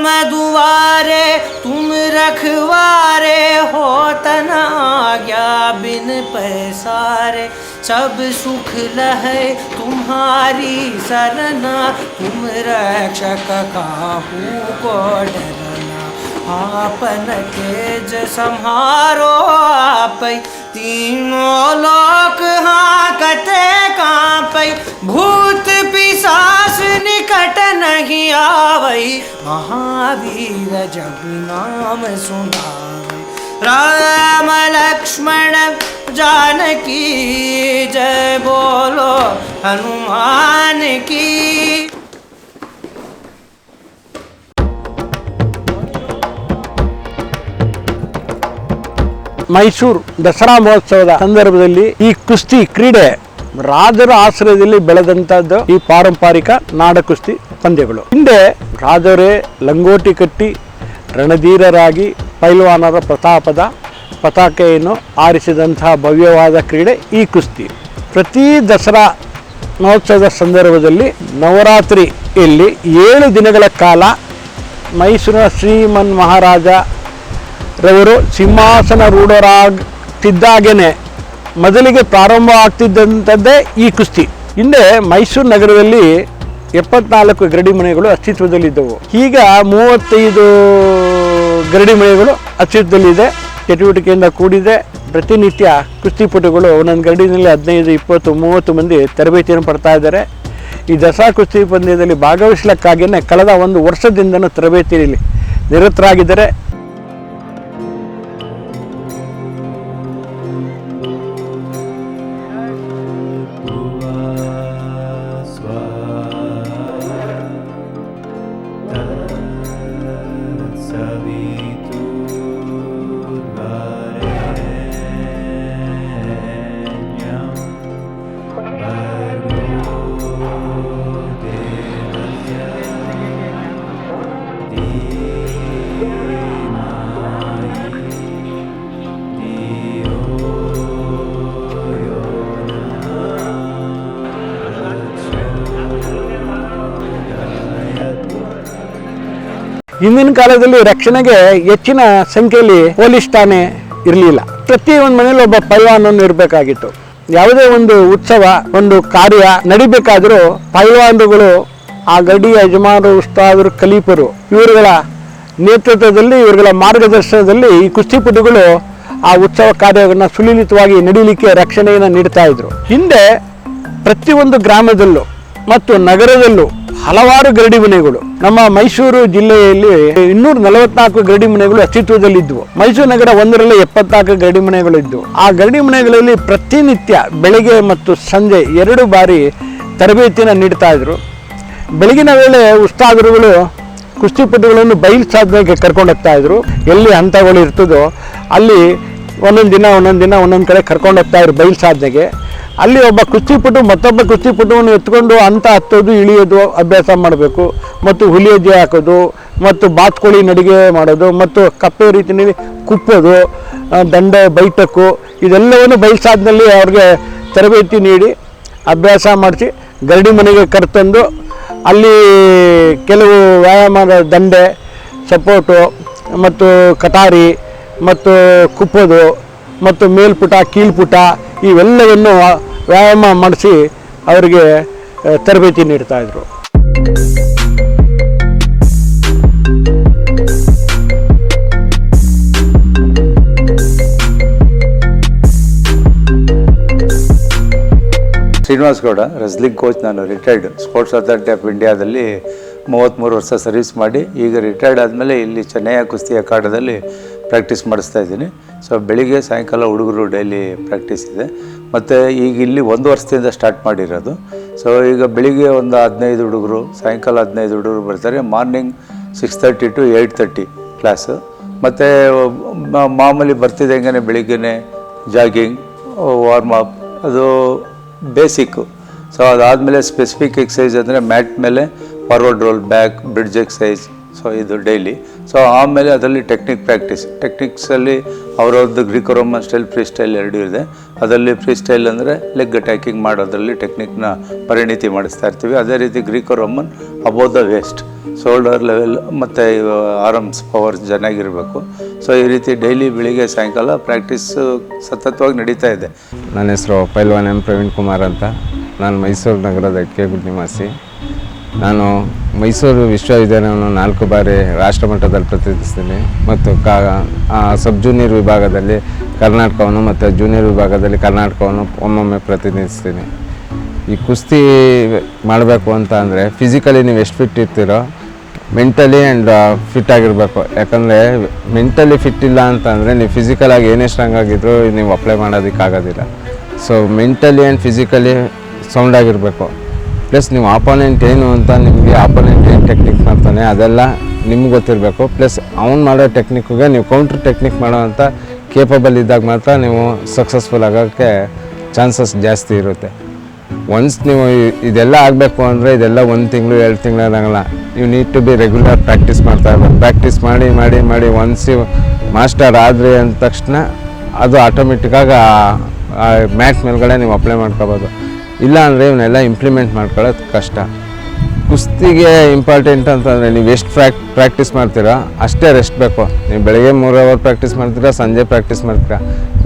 राम दुआरे तुम रखवारे हो तना आज्ञा बिन पैसारे सब सुख लहे तुम्हारी सरना तुम रक्षक काहू को डरना आपन तेज संहारो आप तीनों लोक हाकते कांपै भूत पिशाच निकट नहीं आवै महावीर जब नाम सुनावै राम लक्ष्मण जानकी जय बोलो हनुमान की। ಮೈಸೂರು ದಸರಾ ಮಹೋತ್ಸವದ ಸಂದರ್ಭದಲ್ಲಿ ಈ ಕುಸ್ತಿ ಕ್ರೀಡೆ ರಾಜರ ಆಶ್ರಯದಲ್ಲಿ ಬೆಳೆದಂತದ್ದು ಈ ಪಾರಂಪರಿಕ ನಾಡ ಕುಸ್ತಿ ಪಂದ್ಯಗಳು. ಹಿಂದೆ ರಾಜರೇ ಲಂಗೋಟಿ ಕಟ್ಟಿ ರಣಧೀರರಾಗಿ ಪೈಲ್ವಾನರ ಪ್ರತಾಪದ ಪತಾಕೆಯನ್ನು ಆರಿಸಿದಂತಹ ಭವ್ಯವಾದ ಕ್ರೀಡೆ ಈ ಕುಸ್ತಿ. ಪ್ರತಿ ದಸರಾ ಮಹೋತ್ಸವದ ಸಂದರ್ಭದಲ್ಲಿ ನವರಾತ್ರಿಯಲ್ಲಿ 7 ದಿನಗಳ ಕಾಲ ಮೈಸೂರಿನ ಶ್ರೀಮನ್ ಮಹಾರಾಜ ರವರು ಸಿಂಹಾಸನ ರೂಢರಾಗ್ತಿದ್ದಾಗೇನೆ ಮೊದಲಿಗೆ ಪ್ರಾರಂಭ ಆಗ್ತಿದ್ದಂಥದ್ದೇ ಈ ಕುಸ್ತಿ. ಹಿಂದೆ ಮೈಸೂರು ನಗರದಲ್ಲಿ 74 ಗರಡಿ ಮನೆಗಳು ಅಸ್ತಿತ್ವದಲ್ಲಿದ್ದವು. ಈಗ 35 ಗರಡಿ ಮನೆಗಳು ಅಸ್ತಿತ್ವದಲ್ಲಿದೆ. ಚಟುವಟಿಕೆಯಿಂದ ಕೂಡಿದೆ. ಪ್ರತಿನಿತ್ಯ ಕುಸ್ತಿಪಟುಗಳು ಒಂದೊಂದು ಗರಡಿನಲ್ಲಿ 15, 20, 30 ಮಂದಿ ತರಬೇತಿಯನ್ನು ಪಡ್ತಾ ಇದ್ದಾರೆ. ಈ ದಸರಾ ಕುಸ್ತಿ ಪಂದ್ಯದಲ್ಲಿ ಭಾಗವಹಿಸಲಿಕ್ಕಾಗಿಯೇ ಕಳೆದ 1 ವರ್ಷದಿಂದನೂ ತರಬೇತಿಯಲ್ಲಿ ನಿರತರಾಗಿದ್ದಾರೆ. ಹಿಂದಿನ ಕಾಲದಲ್ಲಿ ರಕ್ಷಣೆಗೆ ಹೆಚ್ಚಿನ ಸಂಖ್ಯೆಯಲ್ಲಿ ಪೊಲೀಸ್ ಠಾಣೆ ಇರಲಿಲ್ಲ. ಪ್ರತಿಯೊಂದು ಮನೆಯಲ್ಲಿ ಒಬ್ಬ ಪೈಲ್ವಾನನ್ನು ಇರಬೇಕಾಗಿತ್ತು. ಯಾವುದೇ ಒಂದು ಉತ್ಸವ, ಒಂದು ಕಾರ್ಯ ನಡಿಬೇಕಾದರೂ ಪೈಲ್ವಾನರುಗಳು, ಆ ಗಡಿಯ ಯಜಮಾನರು, ಉಸ್ತಾದರು, ಕಲೀಪರು ಇವರುಗಳ ನೇತೃತ್ವದಲ್ಲಿ, ಇವರುಗಳ ಮಾರ್ಗದರ್ಶನದಲ್ಲಿ ಈ ಕುಸ್ತಿಪಟುಗಳು ಆ ಉತ್ಸವ ಕಾರ್ಯವನ್ನು ಸುಲಲಿತವಾಗಿ ನಡೀಲಿಕ್ಕೆ ರಕ್ಷಣೆಯನ್ನು ನೀಡ್ತಾ ಇದ್ರು. ಹಿಂದೆ ಪ್ರತಿಯೊಂದು ಗ್ರಾಮದಲ್ಲೂ ಮತ್ತು ನಗರದಲ್ಲೂ ಹಲವಾರು ಗರಡಿ ಮನೆಗಳು, ನಮ್ಮ ಮೈಸೂರು ಜಿಲ್ಲೆಯಲ್ಲಿ 244 ಗರಡಿ ಮನೆಗಳು ಅಸ್ತಿತ್ವದಲ್ಲಿದ್ದವು. ಮೈಸೂರು ನಗರ ಒಂದರಲ್ಲಿ 74 ಗರಡಿ ಮನೆಗಳು ಇದ್ದವು. ಆ ಗರಡಿ ಮನೆಗಳಲ್ಲಿ ಪ್ರತಿನಿತ್ಯ ಬೆಳಗ್ಗೆ ಮತ್ತು ಸಂಜೆ 2 ಬಾರಿ ತರಬೇತಿಯನ್ನು ನೀಡ್ತಾ ಇದ್ರು. ಬೆಳಗಿನ ವೇಳೆ ಉಸ್ತಾದರುಗಳು ಕುಸ್ತಿಪಟುಗಳನ್ನು ಬಯಲು ಸಾಧನೆಗೆ ಕರ್ಕೊಂಡು ಹೋಗ್ತಾ ಇದ್ರು. ಎಲ್ಲಿ ಹಂತಗಳು ಇರ್ತದೋ ಅಲ್ಲಿ ಒಂದೊಂದು ದಿನ ಕಡೆ ಕರ್ಕೊಂಡು ಹೋಗ್ತಾ ಇದ್ರು ಬಯಲು ಸಾಧನೆಗೆ. ಅಲ್ಲಿ ಒಬ್ಬ ಕುಸ್ತಿಪಟು ಮತ್ತೊಬ್ಬ ಕುಸ್ತಿಪಟುವನ್ನು ಎತ್ಕೊಂಡು ಹಂತ ಹತ್ತೋದು, ಇಳಿಯೋದು ಅಭ್ಯಾಸ ಮಾಡಬೇಕು. ಮತ್ತು ಹುಲಿ ಹೆಜ್ಜೆ ಹಾಕೋದು, ಮತ್ತು ಬಾತ್ಕೋಳಿ ನಡಿಗೆ ಮಾಡೋದು, ಮತ್ತು ಕಪ್ಪೆ ರೀತಿಯಲ್ಲಿ ಕುಪ್ಪೋದು, ದಂಡ ಬೈಟಕ್ಕು, ಇದೆಲ್ಲವನ್ನು ಬಯಲು ಸಾಧನೆಯಲ್ಲಿ ಅವ್ರಿಗೆ ತರಬೇತಿ ನೀಡಿ ಅಭ್ಯಾಸ ಮಾಡಿಸಿ ಗರಡಿ ಮನೆಗೆ ಕರೆತಂದು ಅಲ್ಲಿ ಕೆಲವು ವ್ಯಾಯಾಮದ ದಂಡೆ, ಸಪೋಟು ಮತ್ತು ಕಟಾರಿ ಮತ್ತು ಕುಪ್ಪೋದು ಮತ್ತು ಮೇಲ್ಪುಟ, ಕೀಳ್ಪುಟ ಇವೆಲ್ಲವನ್ನು ವ್ಯಾಯಾಮ ಮಾಡಿಸಿ ಅವರಿಗೆ ತರಬೇತಿ ನೀಡ್ತಾಯಿದ್ರು. Srinivas Gowda, wrestling coach. ನಾನು ರಿಟೈರ್ಡ್ ಸ್ಪೋರ್ಟ್ಸ್ ಅಥಾರಿಟಿ ಆಫ್ ಇಂಡಿಯಾದಲ್ಲಿ 33 ವರ್ಷ ಸರ್ವಿಸ್ ಮಾಡಿ ಈಗ ರಿಟೈರ್ಡ್ ಆದಮೇಲೆ ಇಲ್ಲಿ ಚೆನ್ನಯ್ಯ ಕುಸ್ತಿ ಅಖಾಡದಲ್ಲಿ ಪ್ರಾಕ್ಟೀಸ್ ಮಾಡಿಸ್ತಾ ಇದ್ದೀನಿ. ಸೊ ಬೆಳಿಗ್ಗೆ ಸಾಯಂಕಾಲ ಹುಡುಗರು ಡೈಲಿ ಪ್ರಾಕ್ಟೀಸ್ ಇದೆ. ಮತ್ತು ಈಗ ಇಲ್ಲಿ 1 ವರ್ಷದಿಂದ ಸ್ಟಾರ್ಟ್ ಮಾಡಿರೋದು. ಸೊ ಈಗ ಬೆಳಿಗ್ಗೆ ಒಂದು 15 ಹುಡುಗರು, ಸಾಯಂಕಾಲ 15 ಹುಡುಗರು ಬರ್ತಾರೆ. Morning 6:30 to 8:30 class. ಮತ್ತು ಮಾಮೂಲಿ ಬರ್ತಿದ್ದಂಗೆ ಬೆಳಿಗ್ಗೆ ಜಾಗಿಂಗ್, ವಾರ್ಮಪ್, ಅದು ಬೇಸಿಕ್ಕು. ಸೊ ಅದಾದಮೇಲೆ ಸ್ಪೆಸಿಫಿಕ್ ಎಕ್ಸಸೈಸ್ ಅಂದರೆ ಮ್ಯಾಟ್ ಮೇಲೆ forward roll, back, bridge exercise. So ಇದು ಡೈಲಿ. ಸೊ ಆಮೇಲೆ ಅದರಲ್ಲಿ ಟೆಕ್ನಿಕ್ಸಲ್ಲಿ ಅವರವ್ರದ್ದು Greco Roman style, freestyle 2 ಇದೆ. ಅದರಲ್ಲಿ ಫ್ರೀ ಸ್ಟೈಲ್ ಅಂದರೆ ಲೆಗ್ ಅಟ್ಯಾಕಿಂಗ್ ಮಾಡೋದ್ರಲ್ಲಿ ಟೆಕ್ನಿಕ್ನ ಪರಿಣಿತಿ ಮಾಡಿಸ್ತಾ ಇರ್ತೀವಿ. ಅದೇ ರೀತಿ Greco Roman above the waist, shoulder level ಮತ್ತು ಆರ್ಮ್ಸ್ ಪವರ್ ಚೆನ್ನಾಗಿರಬೇಕು. ಸೊ ಈ ರೀತಿ ಡೈಲಿ ಬೆಳಿಗ್ಗೆ ಸಾಯಂಕಾಲ ಪ್ರಾಕ್ಟೀಸು ಸತತವಾಗಿ ನಡೀತಾ ಇದೆ. ನನ್ನ ಹೆಸರು ಪೈಲ್ವಾನ್ ಎಂ ಪ್ರವೀಣ್ ಕುಮಾರ್ ಅಂತ. ನಾನು ಮೈಸೂರು ನಗರದ ಇಟ್ಕೆಗುಡ್ ನಿವಾಸಿ. ನಾನು ಮೈಸೂರು ವಿಶ್ವವಿದ್ಯಾಲಯವನ್ನು 4 ಬಾರಿ ರಾಷ್ಟ್ರಮಟ್ಟದಲ್ಲಿ ಪ್ರತಿನಿಧಿಸ್ತೀನಿ ಮತ್ತು ಸಬ್ ಜೂನಿಯರ್ ವಿಭಾಗದಲ್ಲಿ ಕರ್ನಾಟಕವನ್ನು ಮತ್ತು ಜೂನಿಯರ್ ವಿಭಾಗದಲ್ಲಿ ಕರ್ನಾಟಕವನ್ನು ಒಮ್ಮೊಮ್ಮೆ ಪ್ರತಿನಿಧಿಸ್ತೀನಿ. ಈ ಕುಸ್ತಿ ಮಾಡಬೇಕು ಅಂತ ಅಂದರೆ ಫಿಸಿಕಲಿ ನೀವು ಎಷ್ಟು ಫಿಟ್ ಇರ್ತೀರೋ ಮೆಂಟಲಿ ಆ್ಯಂಡ್ ಫಿಟ್ ಆಗಿರಬೇಕು. ಯಾಕಂದರೆ ಮೆಂಟಲಿ ಫಿಟ್ ಇಲ್ಲ ಅಂತಂದರೆ ನೀವು ಫಿಸಿಕಲಾಗಿ ಏನೇ ಸ್ಟ್ರಾಂಗ್ ಆಗಿದ್ದರೂ ನೀವು ಅಪ್ಲೈ ಮಾಡೋದಕ್ಕಾಗೋದಿಲ್ಲ. So mentally and physically sound ಆಗಿರಬೇಕು. ಪ್ಲಸ್ ನೀವು ಆಪೋನೆಂಟ್ ಏನು ಅಂತ ನಿಮಗೆ ಆಪೋನೆಂಟ್ ಏನು ಟೆಕ್ನಿಕ್ ಮಾಡ್ತಾನೆ ಅದೆಲ್ಲ ನಿಮ್ಗೆ ಗೊತ್ತಿರಬೇಕು. ಪ್ಲಸ್ ಅವ್ನು ಮಾಡೋ ಟೆಕ್ನಿಕ್ಗೆ ನೀವು ಕೌಂಟ್ರ್ ಟೆಕ್ನಿಕ್ ಮಾಡೋವಂಥ ಕೇಪಬಲ್ ಇದ್ದಾಗ ಮಾತ್ರ ನೀವು ಸಕ್ಸಸ್ಫುಲ್ ಆಗೋಕ್ಕೆ ಚಾನ್ಸಸ್ ಜಾಸ್ತಿ ಇರುತ್ತೆ. ಒನ್ಸ್ ನೀವು ಇದೆಲ್ಲ ಆಗಬೇಕು ಅಂದರೆ ಇದೆಲ್ಲ 1 ತಿಂಗಳು 2 ತಿಂಗಳಾಗಲ್ಲ. You need to be regular practice ಮಾಡ್ತಾ ಇರ್ಬೇಕು. ಪ್ರಾಕ್ಟೀಸ್ ಮಾಡಿ ಮಾಡಿ ಮಾಡಿ ಒನ್ಸ್ ಮಾಸ್ಟರ್ ಆದರೆ ಅಂದ ತಕ್ಷಣ ಅದು ಆಟೋಮೆಟಿಕ್ಕಾಗಿ ಆ ಮ್ಯಾಟ್ ಮೇಲ್ಗಡೆ ನೀವು ಅಪ್ಲೈ ಮಾಡ್ಕೋಬೋದು. ಇಲ್ಲ ಅಂದರೆ ಇವನ್ನೆಲ್ಲ ಇಂಪ್ಲಿಮೆಂಟ್ ಮಾಡ್ಕೊಳ್ಳೋದು ಕಷ್ಟ. ಕುಸ್ತಿಗೆ ಇಂಪಾರ್ಟೆಂಟ್ ಅಂತಂದರೆ ನೀವು ಎಷ್ಟು ಪ್ರಾಕ್ಟೀಸ್ ಮಾಡ್ತೀರಾ ಅಷ್ಟೇ ರೆಸ್ಟ್ ಬೇಕು. ನೀವು ಬೆಳಗ್ಗೆ 3 ಅವರ್ ಪ್ರಾಕ್ಟೀಸ್ ಮಾಡ್ತೀರಾ, ಸಂಜೆ ಪ್ರಾಕ್ಟೀಸ್ ಮಾಡ್ತೀರಾ,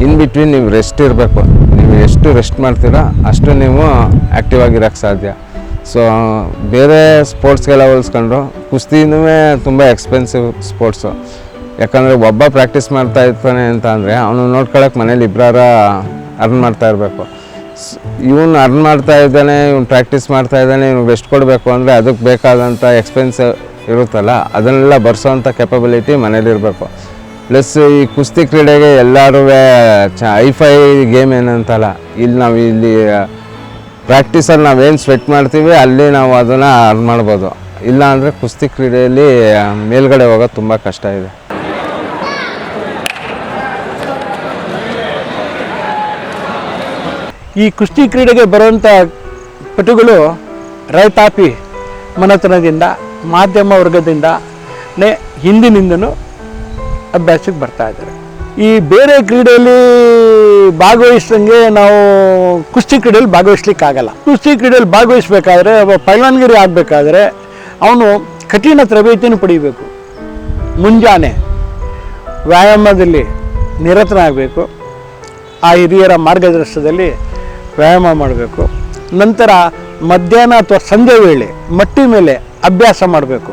ಇನ್ ಬಿಟ್ವೀನ್ ನೀವು ರೆಸ್ಟ್ ಇರಬೇಕು. ನೀವು ಎಷ್ಟು ರೆಸ್ಟ್ ಮಾಡ್ತೀರಾ ಅಷ್ಟು ನೀವು ಆ್ಯಕ್ಟಿವ್ ಆಗಿರೋಕ್ಕೆ ಸಾಧ್ಯ. ಸೊ ಬೇರೆ ಸ್ಪೋರ್ಟ್ಸ್ಗೆಲ್ಲ ಹೋಲಿಸ್ಕೊಂಡ್ರು ಕುಸ್ತಿನೂ ತುಂಬ ಎಕ್ಸ್ಪೆನ್ಸಿವ್ ಸ್ಪೋರ್ಟ್ಸು. ಯಾಕಂದರೆ ಒಬ್ಬ ಪ್ರಾಕ್ಟೀಸ್ ಮಾಡ್ತಾ ಇರ್ತಾನೆ ಅಂತ ಅಂದರೆ ಅವನು ನೋಡ್ಕೊಳ್ಳೋಕೆ ಮನೇಲಿ ಇಬ್ಬರಾರ ಅರ್ನ್ ಮಾಡ್ತಾ ಇರಬೇಕು. ಇವನು ಅರ್ನ್ ಮಾಡ್ತಾ ಇದ್ದಾನೆ, ಇವ್ನು ಪ್ರಾಕ್ಟೀಸ್ ಮಾಡ್ತಾ ಇದ್ದಾನೆ, ಇವ್ನಿಗೆ ರೆಸ್ಟ್ ಕೊಡಬೇಕು ಅಂದರೆ ಅದಕ್ಕೆ ಬೇಕಾದಂಥ ಎಕ್ಸ್ಪೆನ್ಸ್ ಇರುತ್ತಲ್ಲ ಅದನ್ನೆಲ್ಲ ಬರ್ಸೋವಂಥ ಕೆಪಬಿಲಿಟಿ ಮನೇಲಿರಬೇಕು. ಪ್ಲಸ್ ಈ ಕುಸ್ತಿ ಕ್ರೀಡೆಗೆ ಎಲ್ಲರೂ ಹೈಫೈ ಗೇಮ್ ಏನಂತಲ್ಲ. ಇಲ್ಲಿ ಪ್ರಾಕ್ಟೀಸಲ್ಲಿ ನಾವೇನು ಸ್ವೆಟ್ ಮಾಡ್ತೀವಿ ಅಲ್ಲಿ ನಾವು ಅದನ್ನು ಅರ್ನ್ ಮಾಡ್ಬೋದು. ಇಲ್ಲ ಅಂದರೆ ಕುಸ್ತಿ ಕ್ರೀಡೆಯಲ್ಲಿ ಮೇಲ್ಗಡೆ ಹೋಗೋದು ತುಂಬ ಕಷ್ಟ ಇದೆ. ಈ ಕುಸ್ತಿ ಕ್ರೀಡೆಗೆ ಬರುವಂಥ ಪಟುಗಳು ರೈತಾಪಿ ಮನೆತನದಿಂದ ಮಾಧ್ಯಮ ವರ್ಗದಿಂದನೇ ಹಿಂದಿನಿಂದನೂ ಅಭ್ಯಾಸಕ್ಕೆ ಬರ್ತಾ ಇದ್ದಾರೆ. ಈ ಬೇರೆ ಕ್ರೀಡೆಯಲ್ಲಿ ಭಾಗವಹಿಸ್ದಂಗೆ ನಾವು ಕುಸ್ತಿ ಕ್ರೀಡೆಯಲ್ಲಿ ಭಾಗವಹಿಸ್ಲಿಕ್ಕಾಗಲ್ಲ. ಕುಸ್ತಿ ಕ್ರೀಡೆಯಲ್ಲಿ ಭಾಗವಹಿಸ್ಬೇಕಾದ್ರೆ ಪೈಲ್ವಾನ್ಗಿರಿ ಆಗಬೇಕಾದ್ರೆ ಅವನು ಕಠಿಣ ತರಬೇತಿಯನ್ನು ಪಡೀಬೇಕು. ಮುಂಜಾನೆ ವ್ಯಾಯಾಮದಲ್ಲಿ ನಿರತನಾಗಬೇಕು. ಆ ಹಿರಿಯರ ಮಾರ್ಗದರ್ಶನದಲ್ಲಿ ವ್ಯಾಯಾಮ ಮಾಡಬೇಕು. ನಂತರ ಮಧ್ಯಾಹ್ನ ಅಥವಾ ಸಂಜೆ ವೇಳೆ ಮಟ್ಟಿ ಮೇಲೆ ಅಭ್ಯಾಸ ಮಾಡಬೇಕು.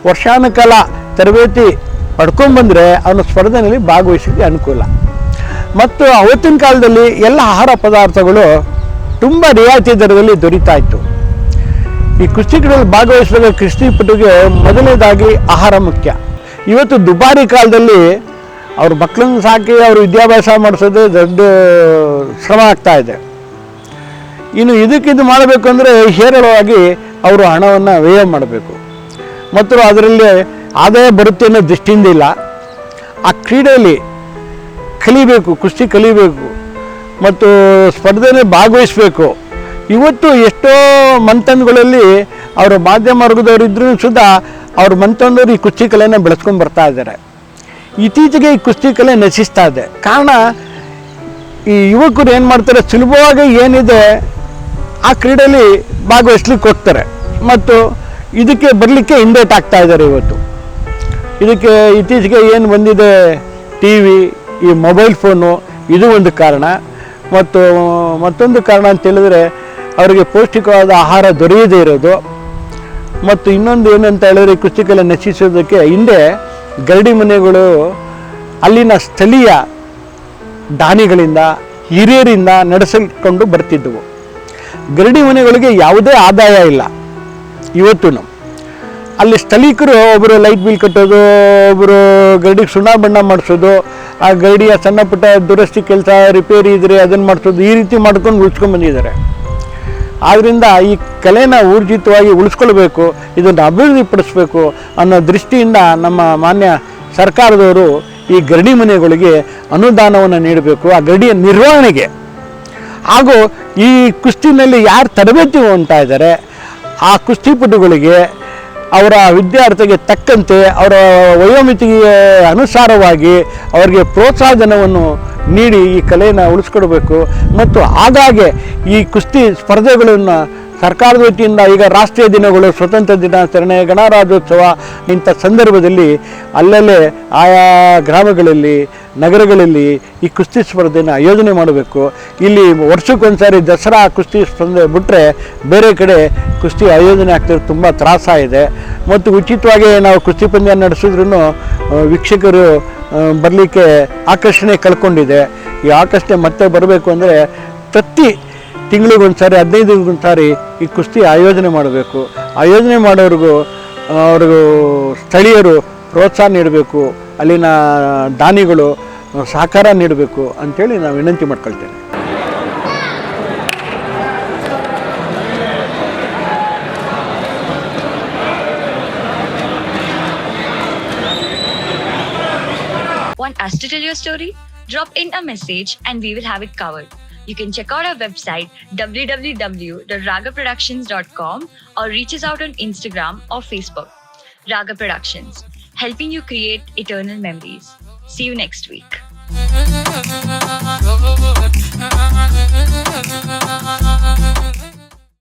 ವರ್ಷಾನುಕಾಲ ತರಬೇತಿ ಪಡ್ಕೊಂಡ್ಬಂದರೆ ಅವನು ಸ್ಪರ್ಧೆಯಲ್ಲಿ ಭಾಗವಹಿಸಲಿಕ್ಕೆ ಅನುಕೂಲ. ಮತ್ತು ಅವತ್ತಿನ ಕಾಲದಲ್ಲಿ ಎಲ್ಲ ಆಹಾರ ಪದಾರ್ಥಗಳು ತುಂಬ ರಿಯಾಯಿತಿ ದರದಲ್ಲಿ ದೊರೀತಾ ಇತ್ತು. ಈ ಕುಸ್ತಿ ಕ್ರೀಡೆಯಲ್ಲಿ ಭಾಗವಹಿಸುವಾಗ ಕುಸ್ತಿಪಟುಗೆ ಮೊದಲನೇದಾಗಿ ಆಹಾರ ಮುಖ್ಯ. ಇವತ್ತು ದುಬಾರಿ ಕಾಲದಲ್ಲಿ ಅವ್ರ ಮಕ್ಕಳನ್ನ ಸಾಕಿ ಅವರು ವಿದ್ಯಾಭ್ಯಾಸ ಮಾಡಿಸೋದು ದೊಡ್ಡ ಶ್ರಮ ಆಗ್ತಾ ಇದೆ. ಇನ್ನು ಇದಕ್ಕಿದು ಮಾಡಬೇಕು ಅಂದರೆ ಹೇರಳವಾಗಿ ಅವರು ಹಣವನ್ನು ವ್ಯಯ ಮಾಡಬೇಕು ಮತ್ತು ಅದರಲ್ಲಿ ಆದಾಯ ಬರುತ್ತೆ ಅನ್ನೋ ದೃಷ್ಟಿಯಿಂದ ಇಲ್ಲ. ಆ ಕ್ರೀಡೆಯಲ್ಲಿ ಕಲಿಬೇಕು, ಕುಸ್ತಿ ಕಲಿಬೇಕು ಮತ್ತು ಸ್ಪರ್ಧೆಯಲ್ಲಿ ಭಾಗವಹಿಸಬೇಕು. ಇವತ್ತು ಎಷ್ಟೋ ಮಂಥನ್ಗಳಲ್ಲಿ ಅವರ ಮಾಧ್ಯಮ ವರ್ಗದವರಿದ್ರೂ ಸುದಾ ಅವ್ರ ಮಂಥನದವ್ರು ಈ ಕುಸ್ತಿ ಕಲೆಯನ್ನು ಬೆಳೆಸ್ಕೊಂಡು ಬರ್ತಾ ಇದ್ದಾರೆ. ಇತ್ತೀಚೆಗೆ ಈ ಕುಸ್ತಿ ಕಲೆ ನಶಿಸ್ತಾ ಇದೆ. ಕಾರಣ ಈ ಯುವಕರು ಏನು ಮಾಡ್ತಾರೆ, ಸುಲಭವಾಗಿ ಏನಿದೆ ಆ ಕ್ರೀಡೆಯಲ್ಲಿ ಭಾಗವಹಿಸ್ಲಿಕ್ಕೆ ಹೋಗ್ತಾರೆ ಮತ್ತು ಇದಕ್ಕೆ ಬರಲಿಕ್ಕೆ ಹಿಂದೇಟ್ ಆಗ್ತಾ ಇದ್ದಾರೆ. ಇವತ್ತು ಇದಕ್ಕೆ ಇತ್ತೀಚೆಗೆ ಏನು ಬಂದಿದೆ ಟಿ ವಿ, ಈ ಮೊಬೈಲ್ ಫೋನು, ಇದು ಒಂದು ಕಾರಣ. ಮತ್ತು ಮತ್ತೊಂದು ಕಾರಣ ಅಂತ ಹೇಳಿದ್ರೆ ಅವರಿಗೆ ಪೌಷ್ಟಿಕವಾದ ಆಹಾರ ದೊರೆಯದೇ ಇರೋದು. ಮತ್ತು ಇನ್ನೊಂದು ಏನಂತ ಹೇಳಿದ್ರೆ ಈ ಕುಸ್ತಿ ಕಲೆ ನಶಿಸೋದಕ್ಕೆ ಹಿಂದೆ ಗರಡಿ ಮನೆಗಳು ಅಲ್ಲಿನ ಸ್ಥಳೀಯ ದಾನಿಗಳಿಂದ ಹಿರಿಯರಿಂದ ನಡೆಸಿಕೊಂಡು ಬರ್ತಿದ್ದವು. ಗರಡಿ ಮನೆಗಳಿಗೆ ಯಾವುದೇ ಆದಾಯ ಇಲ್ಲ. ಇವತ್ತು ಅಲ್ಲಿ ಸ್ಥಳೀಕರು ಒಬ್ಬರು ಲೈಟ್ ಬಿಲ್ ಕಟ್ಟೋದು, ಒಬ್ಬರು ಗರಡಿಗೆ ಸುಣ್ಣ ಬಣ್ಣ ಮಾಡಿಸೋದು, ಆ ಗರಡಿಯ ಸಣ್ಣ ಪುಟ್ಟ ದುರಸ್ತಿ ಕೆಲಸ ರಿಪೇರಿ ಇದ್ದರೆ ಅದನ್ನು ಮಾಡಿಸೋದು, ಈ ರೀತಿ ಮಾಡ್ಕೊಂಡು ಉಳಿಸ್ಕೊಂಡು ಬಂದಿದ್ದಾರೆ. ಆದ್ದರಿಂದ ಈ ಕಲೆನ ಊರ್ಜಿತವಾಗಿ ಉಳಿಸ್ಕೊಳ್ಬೇಕು, ಇದನ್ನು ಅಭಿವೃದ್ಧಿಪಡಿಸಬೇಕು ಅನ್ನೋ ದೃಷ್ಟಿಯಿಂದ ನಮ್ಮ ಮಾನ್ಯ ಸರ್ಕಾರದವರು ಈ ಗರಡಿ ಮನೆಗಳಿಗೆ ಅನುದಾನವನ್ನು ನೀಡಬೇಕು. ಆ ಗರಡಿಯ ನಿರ್ವಹಣೆಗೆ ಹಾಗೂ ಈ ಕುಸ್ತಿನಲ್ಲಿ ಯಾರು ತರಬೇತಿ ಹೊಂದ್ತಾ ಇದ್ದಾರೆ ಆ ಕುಸ್ತಿಪಟುಗಳಿಗೆ ಅವರ ವಿದ್ಯಾರ್ಥಿಗೆ ತಕ್ಕಂತೆ ಅವರ ವಯೋಮಿತಿಗೆ ಅನುಸಾರವಾಗಿ ಅವರಿಗೆ ಪ್ರೋತ್ಸಾಹಧನವನ್ನು ನೀಡಿ ಈ ಕಲೆಯನ್ನು ಉಳಿಸ್ಕೊಡ್ಬೇಕು. ಮತ್ತು ಆಗಾಗ್ಗೆ ಈ ಕುಸ್ತಿ ಸ್ಪರ್ಧೆಗಳನ್ನು ಸರ್ಕಾರದ ವತಿಯಿಂದ ಈಗ ರಾಷ್ಟ್ರೀಯ ದಿನಗಳು, ಸ್ವತಂತ್ರ ದಿನಾಚರಣೆ, ಗಣರಾಜ್ಯೋತ್ಸವ ಇಂಥ ಸಂದರ್ಭದಲ್ಲಿ ಅಲ್ಲಲ್ಲೇ ಆಯಾ ಗ್ರಾಮಗಳಲ್ಲಿ, ನಗರಗಳಲ್ಲಿ ಈ ಕುಸ್ತಿ ಸ್ಪರ್ಧೆನ ಆಯೋಜನೆ ಮಾಡಬೇಕು. ಇಲ್ಲಿ ವರ್ಷಕ್ಕೊಂದ್ಸಾರಿ ದಸರಾ ಕುಸ್ತಿ ಸ್ಪರ್ಧೆ ಬಿಟ್ಟರೆ ಬೇರೆ ಕಡೆ ಕುಸ್ತಿ ಆಯೋಜನೆ ಆಗ್ತಿರೋದು ತುಂಬ ತ್ರಾಸಾಗಿದೆ. ಮತ್ತು ಉಚಿತವಾಗಿ ನಾವು ಕುಸ್ತಿ ಪಂದ್ಯ ನಡೆಸಿದ್ರೂ ವೀಕ್ಷಕರು ಬರಲಿಕ್ಕೆ ಆಕರ್ಷಣೆ ಕಳ್ಕೊಂಡಿದೆ. ಈ ಆಕರ್ಷಣೆ ಮತ್ತೆ ಬರಬೇಕು ಅಂದರೆ ಪ್ರತಿ ತಿಂಗಳಿಗೊಂದ್ಸಾರಿ, 15 ದಿನಕ್ಕೊಂದ್ಸಾರಿ ಈ ಕುಸ್ತಿ ಆಯೋಜನೆ ಮಾಡಬೇಕು. ಆಯೋಜನೆ ಮಾಡೋರಿಗೂ ಸ್ಥಳೀಯರು ಪ್ರೋತ್ಸಾಹ ನೀಡಬೇಕು, ಅಲ್ಲಿನ ದಾನಿಗಳು ಸಹಕಾರ ನೀಡಬೇಕು ಅಂಥೇಳಿ ನಾವು ವಿನಂತಿ ಮಾಡ್ಕೊಳ್ತೇನೆ. Want us to tell your story? Drop in a message and we will have it covered. You can check out our website www.ragaproductions.com or reach us out on Instagram or Facebook. Raga Productions, helping you create eternal memories. See you next week.